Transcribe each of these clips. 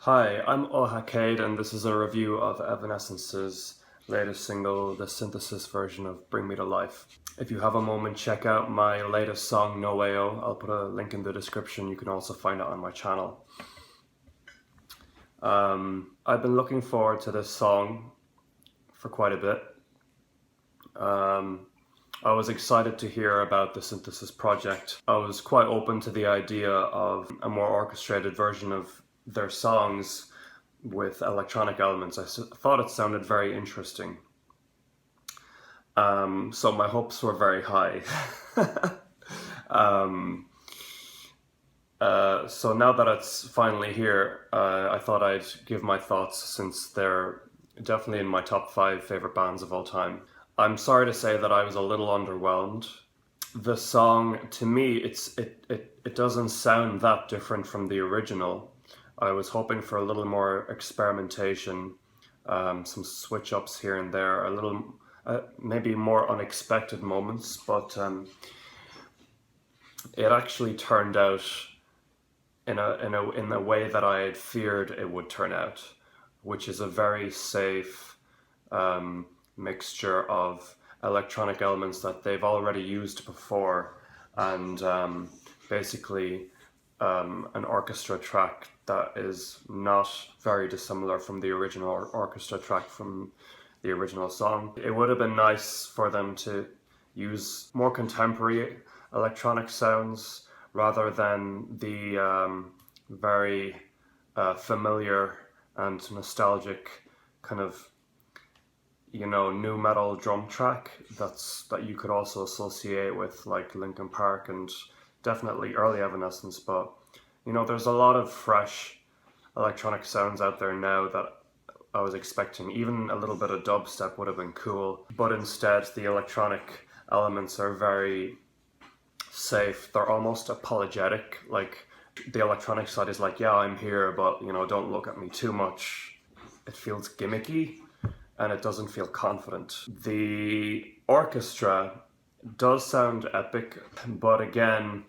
Hi, I'm Cade, and this is a review of Evanescence's latest single, the synthesis version of Bring Me to Life. If you have a moment, check out my latest song, No Wayo. I'll put a link in the description. You can also find it on my channel. I've been looking forward to this song for quite a bit. I was excited to hear about the synthesis project. I was quite open to the idea of a more orchestrated version of their songs with electronic elements. I thought it sounded very interesting. So my hopes were very high. So now that it's finally here, I thought I'd give my thoughts since they're definitely in my top 5 favorite bands of all time. I'm sorry to say that I was a little underwhelmed. The song, to me, it doesn't sound that different from the original. I was hoping for a little more experimentation, some switch ups here and there, a little maybe more unexpected moments, but it actually turned out in a way that I had feared it would turn out, which is a very safe mixture of electronic elements that they've already used before, and basically an orchestra track that is not very dissimilar from the original orchestra track from the original song. It would have been nice for them to use more contemporary electronic sounds rather than the very familiar and nostalgic kind of nu metal drum track that you could also associate with like Linkin Park and definitely early Evanescence. But there's a lot of fresh electronic sounds out there now that I was expecting. Even a little bit of dubstep would have been cool, but instead the electronic elements are very safe. They're almost apologetic. Like the electronic side is like, yeah, I'm here, but don't look at me too much. It feels gimmicky and it doesn't feel confident. The orchestra does sound epic, but again,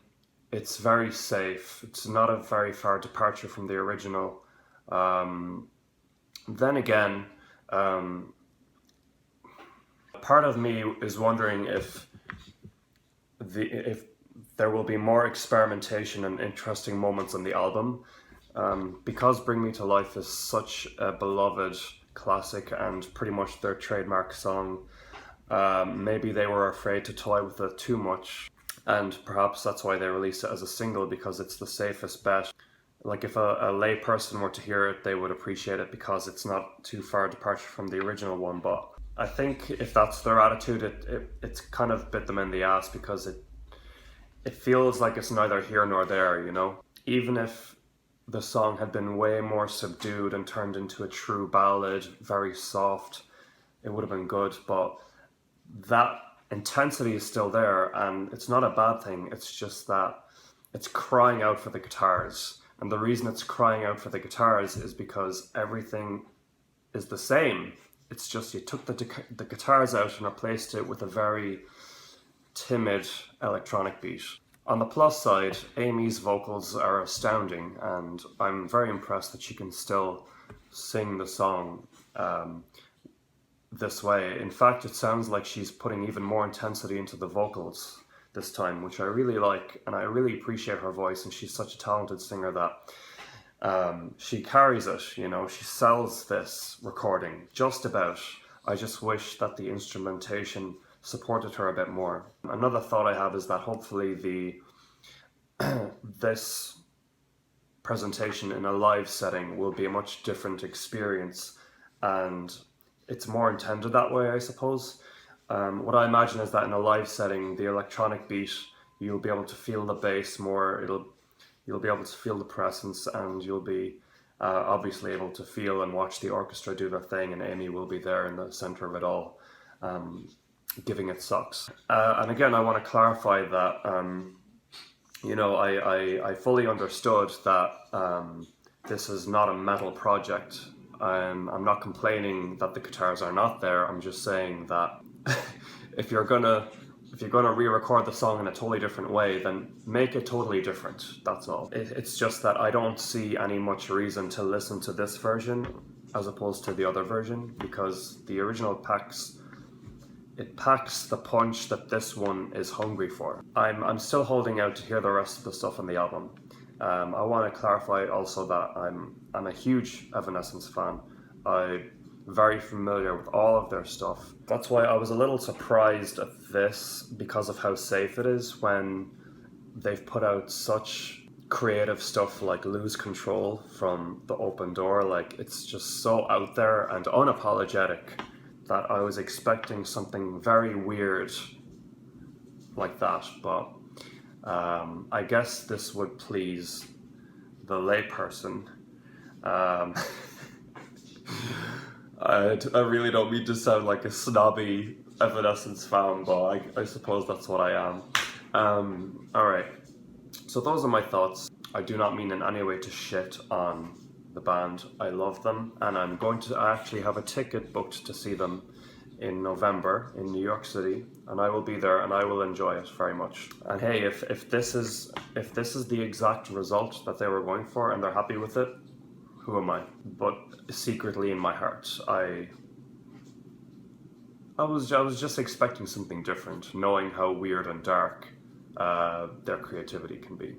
it's very safe. It's not a very far departure from the original. Then again, part of me is wondering if there will be more experimentation and interesting moments on the album, because Bring Me to Life is such a beloved classic and pretty much their trademark song. Maybe they were afraid to toy with it too much, and perhaps that's why they released it as a single, because it's the safest bet. Like if a lay person were to hear it, they would appreciate it because it's not too far a departure from the original one. But I think if that's their attitude, it's kind of bit them in the ass, because it feels like it's neither here nor there, Even if the song had been way more subdued and turned into a true ballad, very soft, it would have been good. But that intensity is still there, and it's not a bad thing. It's just that it's crying out for the guitars. And the reason it's crying out for the guitars is because everything is the same. It's just you took the guitars out and replaced it with a very timid electronic beat. On the plus side, Amy's vocals are astounding, and I'm very impressed that she can still sing the song this way. In fact, it sounds like she's putting even more intensity into the vocals this time, which I really like, and I really appreciate her voice, and she's such a talented singer that she carries it, she sells this recording just about. I just wish that the instrumentation supported her a bit more. Another thought I have is that hopefully this presentation in a live setting will be a much different experience, and it's more intended that way, I suppose. What I imagine is that in a live setting, the electronic beat, you'll be able to feel the bass more, you'll be able to feel the presence, and you'll be obviously able to feel and watch the orchestra do their thing, and Amy will be there in the center of it all, giving it sucks. And again, I want to clarify that, I fully understood that this is not a metal project. I'm not complaining that the guitars are not there. I'm just saying that if you're gonna if you're going to re-record the song in a totally different way, then make it totally different. That's all. It's just that I don't see any much reason to listen to this version as opposed to the other version, because the original packs the punch that this one is hungry for. I'm still holding out to hear the rest of the stuff on the album. I want to clarify also that I'm a huge Evanescence fan. I'm very familiar with all of their stuff. That's why I was a little surprised at this, because of how safe it is, when they've put out such creative stuff like Lose Control from The Open Door. Like, it's just so out there and unapologetic that I was expecting something very weird like that, but I guess this would please the layperson. I really don't mean to sound like a snobby Evanescence fan, but I suppose that's what I am. Alright, so those are my thoughts. I do not mean in any way to shit on the band. I love them, and I'm going to actually have a ticket booked to see them in November in New York City, and I will be there and I will enjoy it very much. And hey, if this is the exact result that they were going for and they're happy with it, who am I? But secretly in my heart, I was just expecting something different, knowing how weird and dark their creativity can be.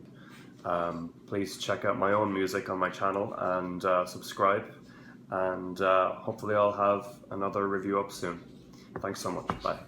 Please check out my own music on my channel and subscribe, and hopefully I'll have another review up soon. Thanks so much. Bye.